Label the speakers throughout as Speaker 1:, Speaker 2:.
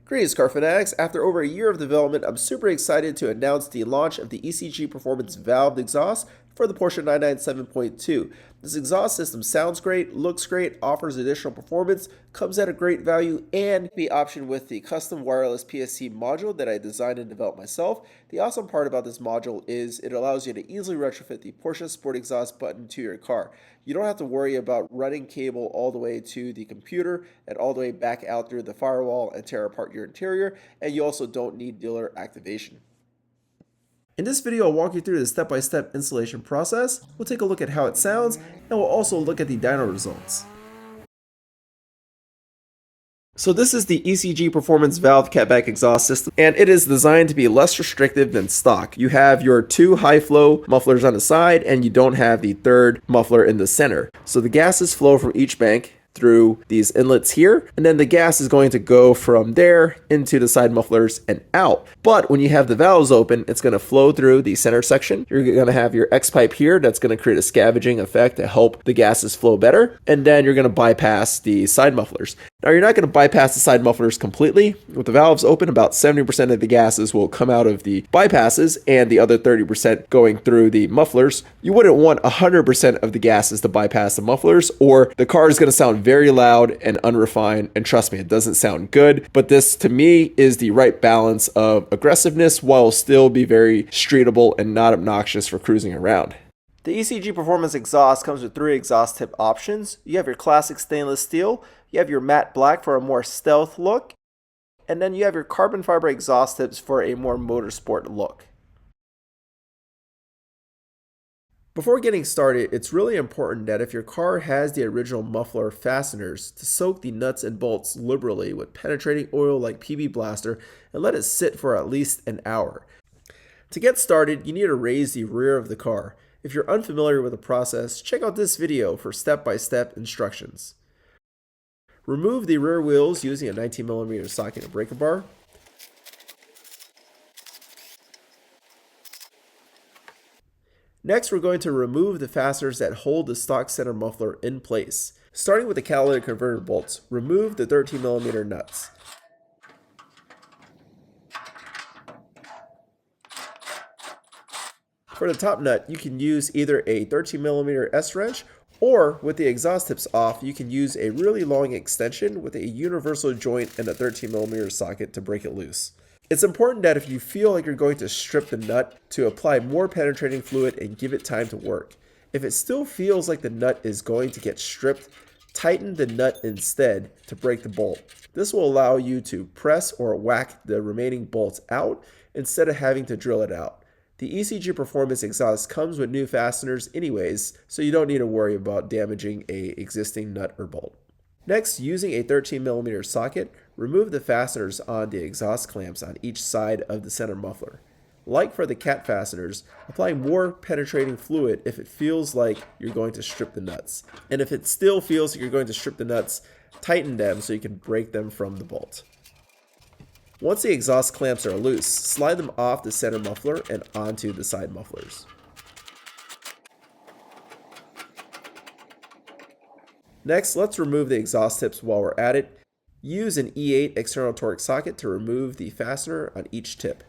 Speaker 1: Greetings, car fanatics. After over a year of development, I'm super excited to announce the launch of the ECG Performance valved exhaust for the Porsche 997.2. This exhaust system sounds great, looks great, offers additional performance, comes at a great value, and be optioned with the custom wireless PSC module that I designed and developed myself. The awesome part about this module is it allows you to easily retrofit the Porsche Sport Exhaust button to your car. You don't have to worry about running cable all the way to the computer and all the way back out through the firewall and tear apart your interior, and you also don't need dealer activation. In this video, I'll walk you through the step-by-step installation process. We'll take a look at how it sounds, and we'll also look at the dyno results. So this is the ECG Performance valve catback exhaust system, and it is designed to be less restrictive than stock. You have your two high-flow mufflers on the side, and you don't have the third muffler in the center. So the gases flow from each bank through these inlets here, and then the gas is going to go from there into the side mufflers and out. But when you have the valves open, it's going to flow through the center section. You're going to have your X pipe here that's going to create a scavenging effect to help the gases flow better, and then you're going to bypass the side mufflers. Now you're not going to bypass the side mufflers completely. With the valves open, about 70% of the gases will come out of the bypasses and the other 30% going through the mufflers. You wouldn't want 100% of the gases to bypass the mufflers, or the car is going to sound very loud and unrefined, and trust me, it doesn't sound good. But this, to me, is the right balance of aggressiveness while still be very streetable and not obnoxious for cruising around. The ECG Performance exhaust comes with three exhaust tip options. You have your classic stainless steel, you have your matte black for a more stealth look, and then you have your carbon fiber exhaust tips for a more motorsport look. Before getting started, it's really important that if your car has the original muffler fasteners, to soak the nuts and bolts liberally with penetrating oil like PB Blaster and let it sit for at least an hour. To get started, you need to raise the rear of the car. If you're unfamiliar with the process, check out this video for step-by-step instructions. Remove the rear wheels using a 19mm socket and breaker bar. Next, we're going to remove the fasteners that hold the stock center muffler in place. Starting with the catalytic converter bolts, remove the 13mm nuts. For the top nut, you can use either a 13mm S-wrench, or with the exhaust tips off, you can use a really long extension with a universal joint and a 13mm socket to break it loose. It's important that if you feel like you're going to strip the nut, to apply more penetrating fluid and give it time to work. If it still feels like the nut is going to get stripped, tighten the nut instead to break the bolt. This will allow you to press or whack the remaining bolts out instead of having to drill it out. The ECG Performance exhaust comes with new fasteners anyways, so you don't need to worry about damaging an existing nut or bolt. Next, using a 13mm socket, remove the fasteners on the exhaust clamps on each side of the center muffler. Like for the cat fasteners, apply more penetrating fluid if it feels like you're going to strip the nuts. And if it still feels like you're going to strip the nuts, tighten them so you can break them from the bolt. Once the exhaust clamps are loose, slide them off the center muffler and onto the side mufflers. Next, let's remove the exhaust tips while we're at it. Use an E8 external torque socket to remove the fastener on each tip.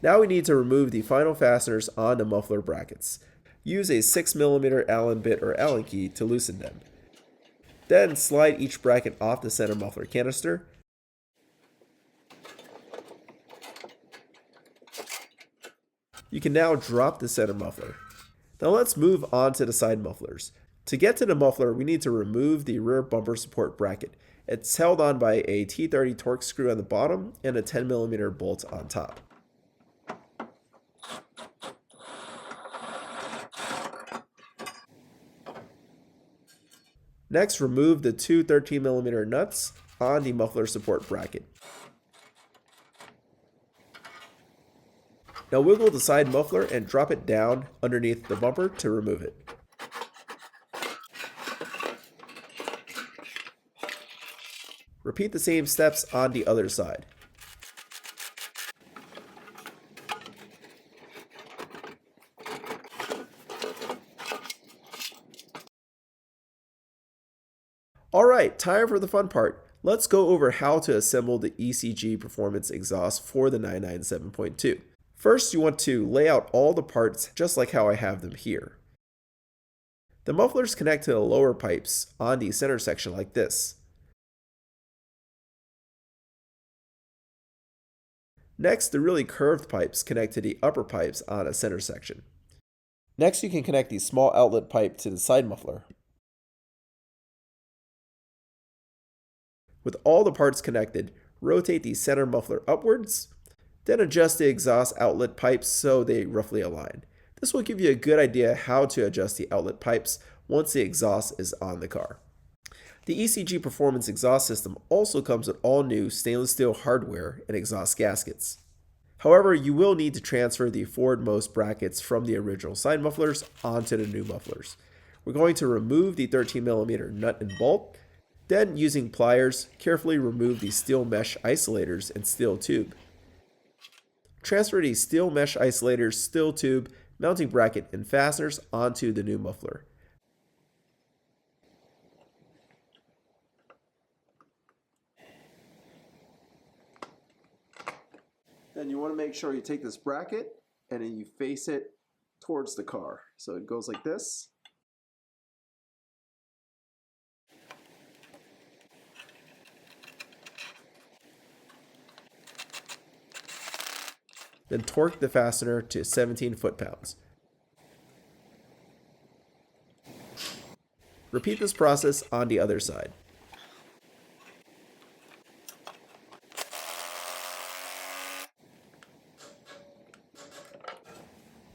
Speaker 1: Now we need to remove the final fasteners on the muffler brackets. Use a 6mm Allen bit or Allen key to loosen them. Then slide each bracket off the center muffler canister. You can now drop the center muffler. Now let's move on to the side mufflers. To get to the muffler, we need to remove the rear bumper support bracket. It's held on by a T30 Torx screw on the bottom and a 10mm bolt on top. Next, remove the two 13mm nuts on the muffler support bracket. Now wiggle the side muffler and drop it down underneath the bumper to remove it. Repeat the same steps on the other side. Alright, time for the fun part. Let's go over how to assemble the ECG Performance exhaust for the 997.2. First, you want to lay out all the parts just like how I have them here. The mufflers connect to the lower pipes on the center section like this. Next, the really curved pipes connect to the upper pipes on a center section. Next, you can connect the small outlet pipe to the side muffler. With all the parts connected, rotate the center muffler upwards, then adjust the exhaust outlet pipes so they roughly align. This will give you a good idea how to adjust the outlet pipes once the exhaust is on the car. The ECG Performance exhaust system also comes with all new stainless steel hardware and exhaust gaskets. However, you will need to transfer the forward-most brackets from the original side mufflers onto the new mufflers. We're going to remove the 13mm nut and bolt. Then, using pliers, carefully remove the steel mesh isolators and steel tube. Transfer the steel mesh isolators, steel tube, mounting bracket, and fasteners onto the new muffler. Then you want to make sure you take this bracket and then you face it towards the car. So it goes like this. Then torque the fastener to 17 foot-pounds. Repeat this process on the other side.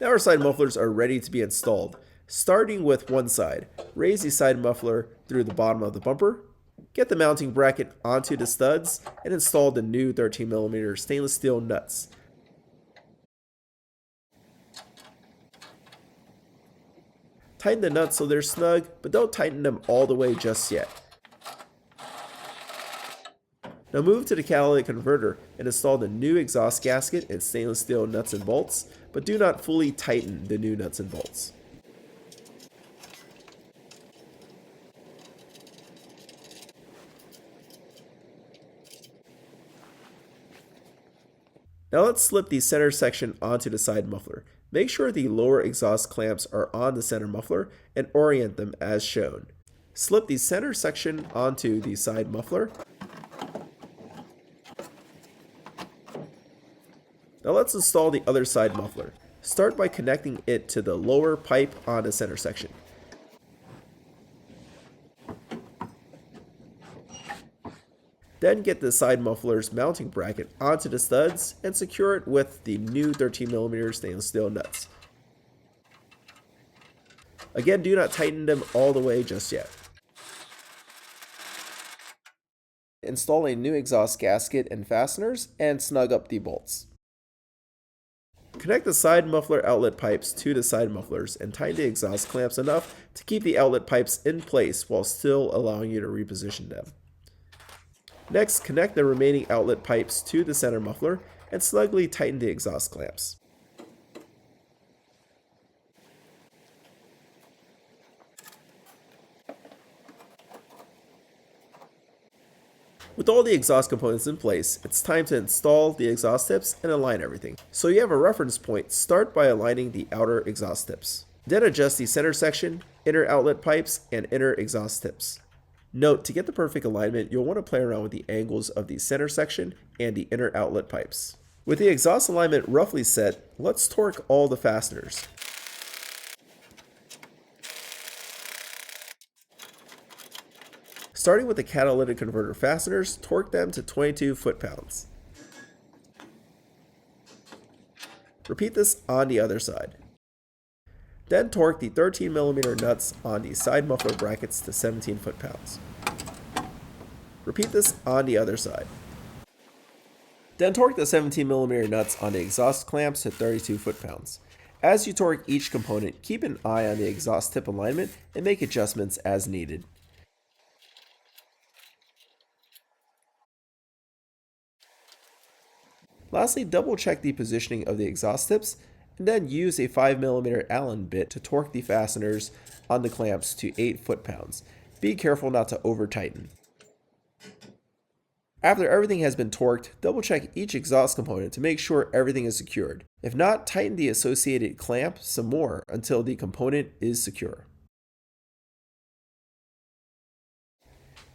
Speaker 1: Now our side mufflers are ready to be installed. Starting with one side, raise the side muffler through the bottom of the bumper, get the mounting bracket onto the studs, and install the new 13mm stainless steel nuts. Tighten the nuts so they're snug, but don't tighten them all the way just yet. Now move to the catalytic converter and install the new exhaust gasket and stainless steel nuts and bolts, but do not fully tighten the new nuts and bolts. Now let's slip the center section onto the side muffler. Make sure the lower exhaust clamps are on the center muffler and orient them as shown. Slip the center section onto the side muffler. Now let's install the other side muffler. Start by connecting it to the lower pipe on the center section. Then get the side muffler's mounting bracket onto the studs and secure it with the new 13mm stainless steel nuts. Again, do not tighten them all the way just yet. Install a new exhaust gasket and fasteners and snug up the bolts. Connect the side muffler outlet pipes to the side mufflers and tighten the exhaust clamps enough to keep the outlet pipes in place while still allowing you to reposition them. Next, connect the remaining outlet pipes to the center muffler and snugly tighten the exhaust clamps. With all the exhaust components in place, it's time to install the exhaust tips and align everything. So you have a reference point, start by aligning the outer exhaust tips. Then adjust the center section, inner outlet pipes, and inner exhaust tips. Note, to get the perfect alignment, you'll want to play around with the angles of the center section and the inner outlet pipes. With the exhaust alignment roughly set, let's torque all the fasteners. Starting with the catalytic converter fasteners, torque them to 22 foot-pounds. Repeat this on the other side. Then torque the 13mm nuts on the side muffler brackets to 17 foot-pounds. Repeat this on the other side. Then torque the 17mm nuts on the exhaust clamps to 32 foot-pounds. As you torque each component, keep an eye on the exhaust tip alignment and make adjustments as needed. Lastly, double check the positioning of the exhaust tips and then use a 5mm Allen bit to torque the fasteners on the clamps to 8 foot-pounds. Be careful not to over tighten. After everything has been torqued, double check each exhaust component to make sure everything is secured. If not, tighten the associated clamp some more until the component is secure.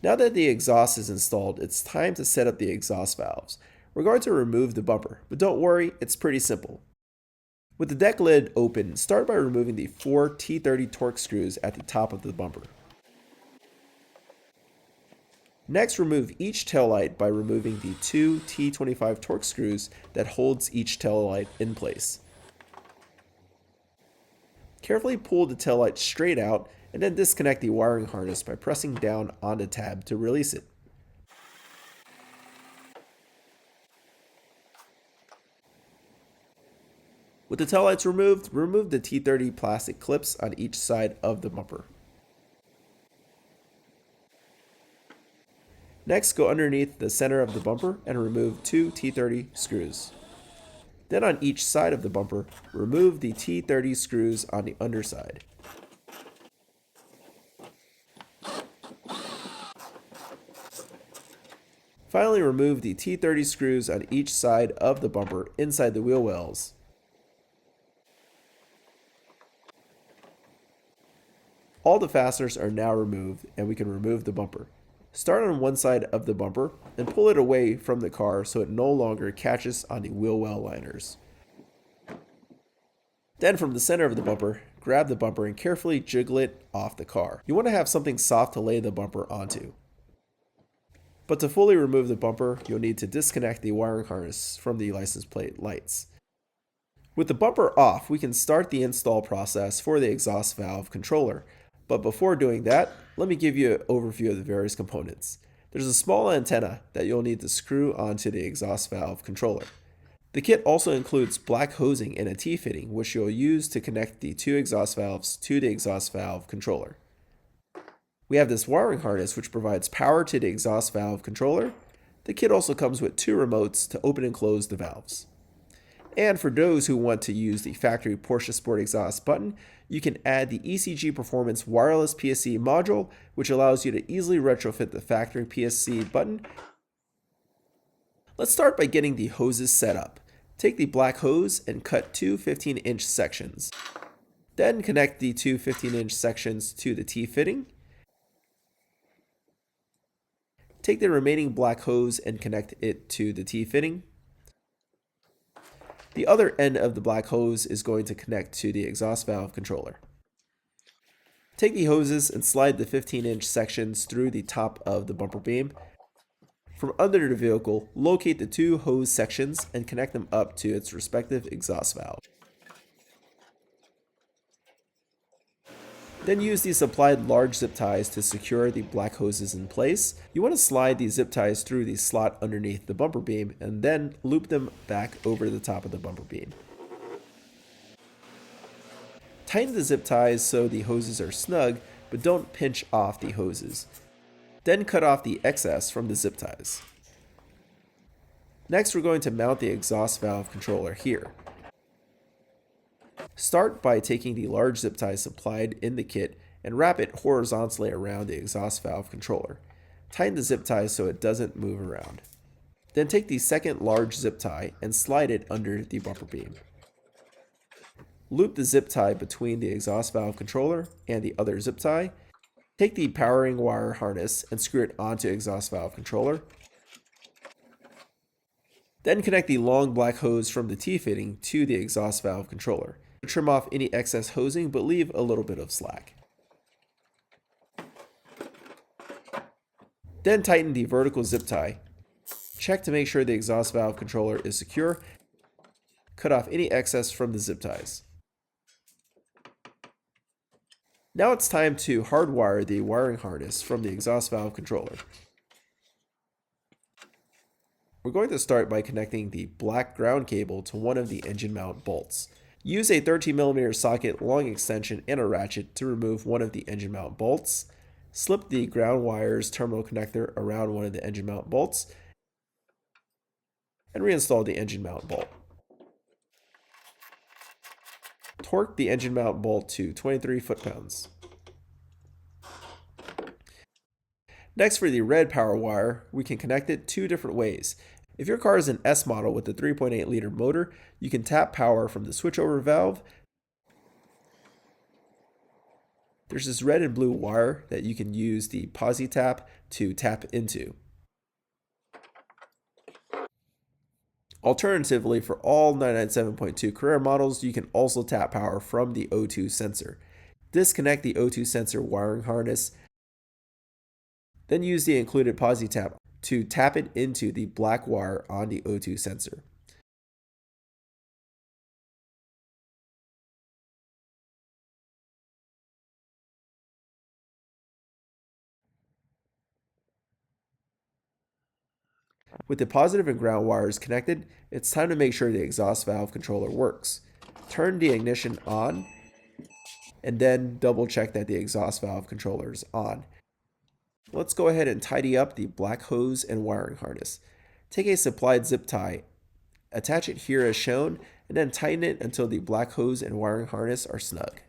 Speaker 1: Now that the exhaust is installed, it's time to set up the exhaust valves. We're going to remove the bumper, but don't worry, it's pretty simple. With the deck lid open, start by removing the 4 T30 torque screws at the top of the bumper. Next, remove each taillight by removing the 2 T25 torque screws that holds each taillight in place. Carefully pull the taillight straight out and then disconnect the wiring harness by pressing down on the tab to release it. With the taillights removed, remove the T30 plastic clips on each side of the bumper. Next, go underneath the center of the bumper and remove 2 T30 screws. Then on each side of the bumper, remove the T30 screws on the underside. Finally, remove the T30 screws on each side of the bumper inside the wheel wells. All the fasteners are now removed and we can remove the bumper. Start on one side of the bumper and pull it away from the car so it no longer catches on the wheel well liners. Then from the center of the bumper, grab the bumper and carefully jiggle it off the car. You want to have something soft to lay the bumper onto. But to fully remove the bumper, you'll need to disconnect the wiring harness from the license plate lights. With the bumper off, we can start the install process for the exhaust valve controller. But before doing that, let me give you an overview of the various components. There's a small antenna that you'll need to screw onto the exhaust valve controller. The kit also includes black hosing and a T-fitting, which you'll use to connect the 2 exhaust valves to the exhaust valve controller. We have this wiring harness which provides power to the exhaust valve controller. The kit also comes with 2 remotes to open and close the valves. And for those who want to use the factory Porsche Sport exhaust button, you can add the ECG Performance wireless PSC module, which allows you to easily retrofit the factory PSC button. Let's start by getting the hoses set up. Take the black hose and cut 2 15-inch sections. Then connect the 2 15-inch sections to the T-fitting. Take the remaining black hose and connect it to the T-fitting. The other end of the black hose is going to connect to the exhaust valve controller. Take the hoses and slide the 15-inch sections through the top of the bumper beam. From under the vehicle, locate the 2 hose sections and connect them up to its respective exhaust valve. Then use the supplied large zip ties to secure the black hoses in place. You want to slide the zip ties through the slot underneath the bumper beam and then loop them back over the top of the bumper beam. Tighten the zip ties so the hoses are snug, but don't pinch off the hoses. Then cut off the excess from the zip ties. Next, we're going to mount the exhaust valve controller here. Start by taking the large zip tie supplied in the kit and wrap it horizontally around the exhaust valve controller. Tighten the zip tie so it doesn't move around. Then take the second large zip tie and slide it under the bumper beam. Loop the zip tie between the exhaust valve controller and the other zip tie. Take the powering wire harness and screw it onto exhaust valve controller. Then connect the long black hose from the T-fitting to the exhaust valve controller. Trim off any excess hosing, but leave a little bit of slack. Then tighten the vertical zip tie. Check to make sure the exhaust valve controller is secure. Cut off any excess from the zip ties. Now it's time to hardwire the wiring harness from the exhaust valve controller. We're going to start by connecting the black ground cable to one of the engine mount bolts. Use a 13mm socket long extension and a ratchet to remove one of the engine mount bolts. Slip the ground wires terminal connector around one of the engine mount bolts and reinstall the engine mount bolt. Torque the engine mount bolt to 23 foot-pounds. Next, for the red power wire, we can connect it two different ways. If your car is an S model with a 3.8 liter motor, you can tap power from the switchover valve. There's this red and blue wire that you can use the posi tap to tap into. Alternatively, for all 997.2 Carrera models, you can also tap power from the O2 sensor. Disconnect the O2 sensor wiring harness, then use the included posi tap to tap it into the black wire on the O2 sensor. With the positive and ground wires connected, it's time to make sure the exhaust valve controller works. Turn the ignition on, and then double check that the exhaust valve controller is on. Let's go ahead and tidy up the black hose and wiring harness. Take a supplied zip tie, attach it here as shown, and then tighten it until the black hose and wiring harness are snug.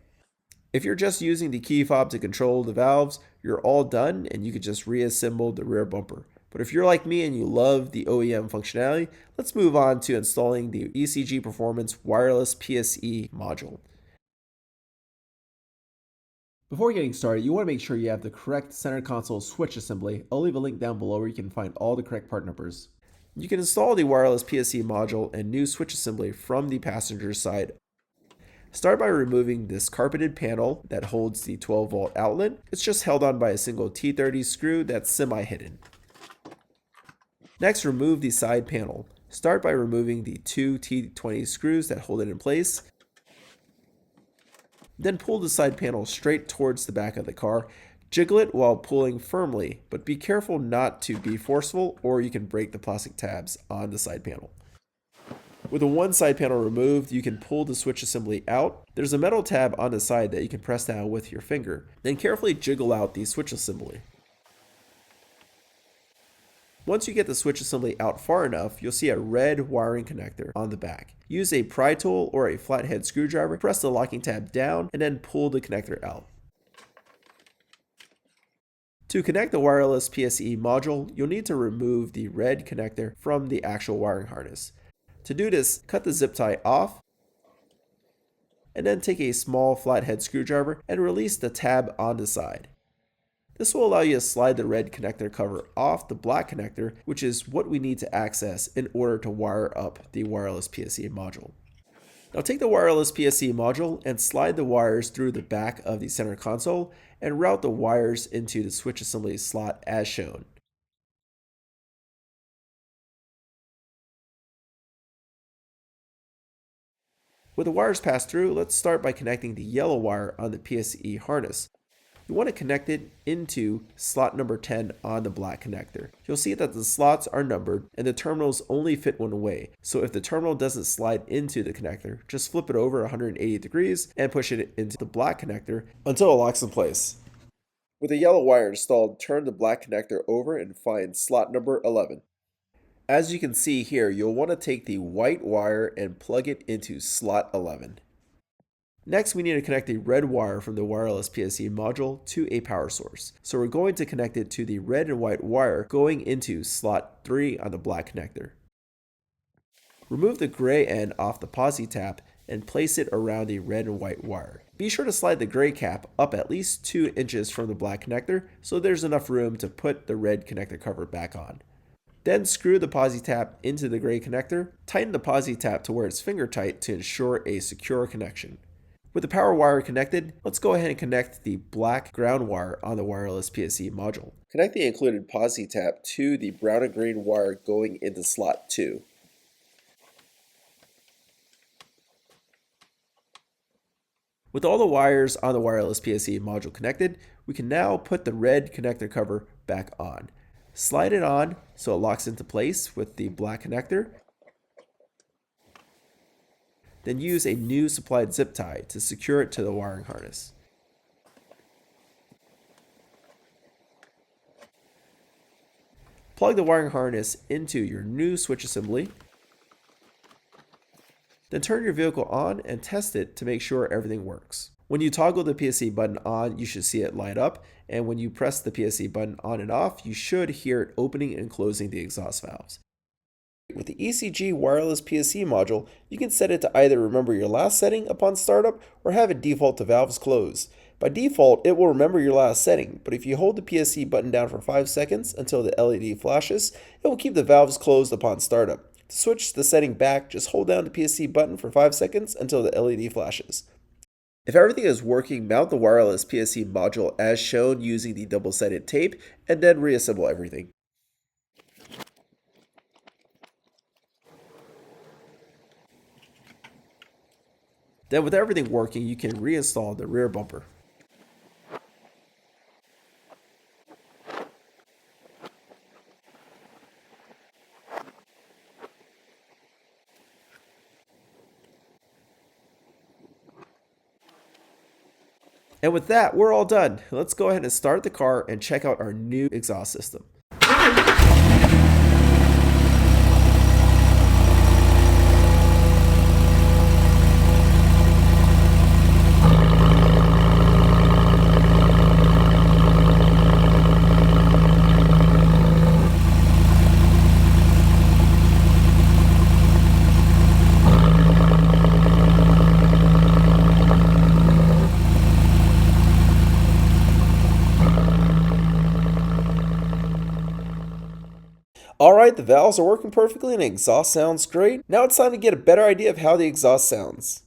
Speaker 1: If you're just using the key fob to control the valves, you're all done and you can just reassemble the rear bumper. But if you're like me and you love the OEM functionality, let's move on to installing the ECG Performance wireless PSE module. Before getting started, you want to make sure you have the correct center console switch assembly. I'll leave a link down below where you can find all the correct part numbers. You can install the wireless PSE module and new switch assembly from the passenger side. Start by removing this carpeted panel that holds the 12-volt outlet. It's just held on by a single T30 screw that's semi-hidden. Next, remove the side panel. Start by removing the two T20 screws that hold it in place. Then pull the side panel straight towards the back of the car. Jiggle it while pulling firmly, but be careful not to be forceful or you can break the plastic tabs on the side panel. With the one side panel removed, you can pull the switch assembly out. There's a metal tab on the side that you can press down with your finger. Then carefully jiggle out the switch assembly. Once you get the switch assembly out far enough, you'll see a red wiring connector on the back. Use a pry tool or a flathead screwdriver, press the locking tab down, and then pull the connector out. To connect the wireless PSE module, you'll need to remove the red connector from the actual wiring harness. To do this, cut the zip tie off, and then take a small flathead screwdriver and release the tab on the side. This will allow you to slide the red connector cover off the black connector, which is what we need to access in order to wire up the wireless PSE module. Now take the wireless PSE module and slide the wires through the back of the center console and route the wires into the switch assembly slot as shown. With the wires passed through, let's start by connecting the yellow wire on the PSE harness. You want to connect it into slot number 10 on the black connector. You'll see that the slots are numbered and the terminals only fit one way. So if the terminal doesn't slide into the connector, just flip it over 180 degrees and push it into the black connector until it locks in place. With the yellow wire installed, turn the black connector over and find slot number 11. As you can see here, you'll want to take the white wire and plug it into slot 11. Next, we need to connect a red wire from the wireless PSE module to a power source. So we're going to connect it to the red and white wire going into slot 3 on the black connector. Remove the gray end off the posi tap and place it around the red and white wire. Be sure to slide the gray cap up at least 2 inches from the black connector so there's enough room to put the red connector cover back on. Then screw the posi tap into the gray connector. Tighten the posi tap to where it's finger tight to ensure a secure connection. With the power wire connected, let's go ahead and connect the black ground wire on the wireless PSE module. Connect the included posi tap to the brown and green wire going into slot 2. With all the wires on the wireless PSE module connected, we can now put the red connector cover back on. Slide it on so it locks into place with the black connector. Then use a new supplied zip tie to secure it to the wiring harness. Plug the wiring harness into your new switch assembly. Then turn your vehicle on and test it to make sure everything works. When you toggle the PSC button on, you should see it light up, and when you press the PSC button on and off, you should hear it opening and closing the exhaust valves. With the ECG wireless PSC module, you can set it to either remember your last setting upon startup or have it default to valves closed. By default, it will remember your last setting, but if you hold the PSC button down for 5 seconds until the LED flashes, it will keep the valves closed upon startup. To switch the setting back, just hold down the PSC button for 5 seconds until the LED flashes. If everything is working, mount the wireless PSC module as shown using the double-sided tape, and then reassemble everything. Then with everything working, you can reinstall the rear bumper. And with that, we're all done. Let's go ahead and start the car and check out our new exhaust system. Alright, the valves are working perfectly and the exhaust sounds great. Now it's time to get a better idea of how the exhaust sounds.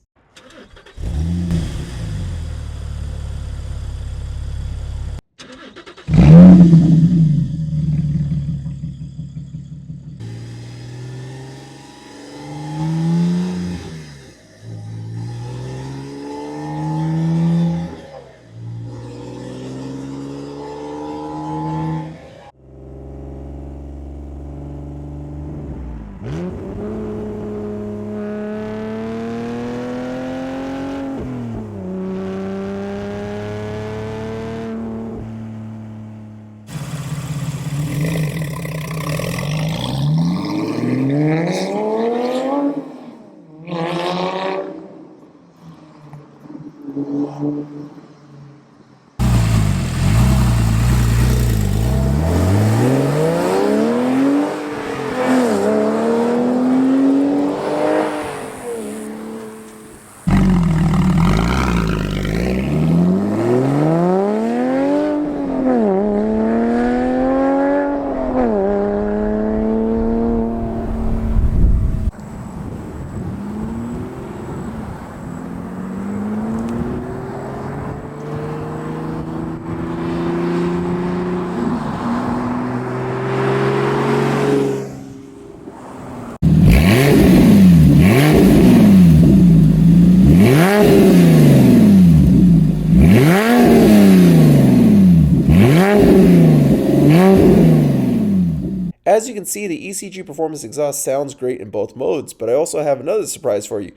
Speaker 1: As you can see, the ECG Performance exhaust sounds great in both modes, but I also have another surprise for you.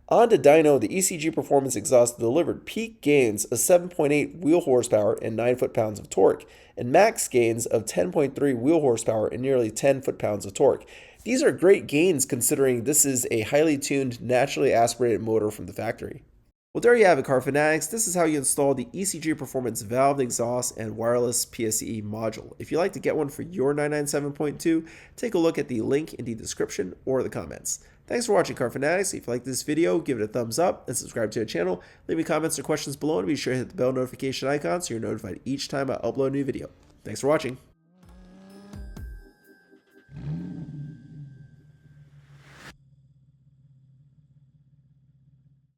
Speaker 1: On the dyno, the ECG Performance exhaust delivered peak gains of 7.8 wheel horsepower and 9 foot-pounds of torque, and max gains of 10.3 wheel horsepower and nearly 10 foot-pounds of torque. These are great gains considering this is a highly tuned, naturally aspirated motor from the factory. Well, there you have it, car fanatics. This is how you install the ECG Performance valved exhaust and wireless PSE module. If you'd like to get one for your 997.2, take a look at the link in the description or the comments. Thanks for watching, car fanatics. If you like this video, give it a thumbs up and subscribe to the channel. Leave me comments or questions below and be sure to hit the bell notification icon so you're notified each time I upload a new video. Thanks for watching.